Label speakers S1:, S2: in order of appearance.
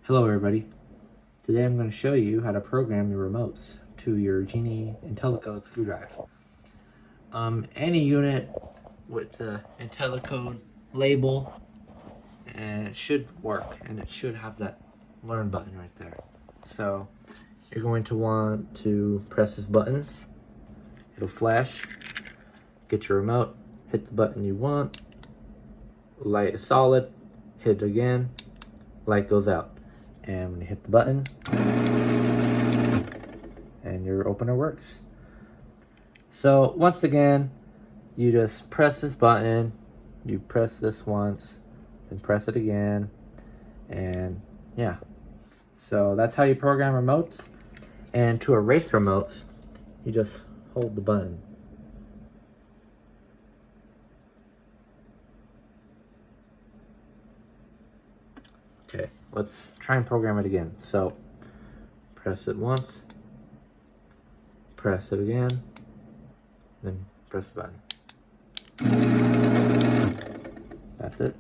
S1: Hello everybody. Today I'm going to show you how to program your remotes to your Genie Intellicode screwdriver. Any unit with the Intellicode label and it should work, and it should have that learn button right there. So you're going to want to press this button. It'll flash. Get your remote, hit the button you want. Light is solid. Hit it again. Light goes out. And when you hit the button, and your opener works. So once again, you just press this button, you press this once, then press it again, and yeah. So that's how you program remotes. And to erase remotes, you just hold the button. Okay, let's try and program it again. So press it once, press it again, then press the button. That's it.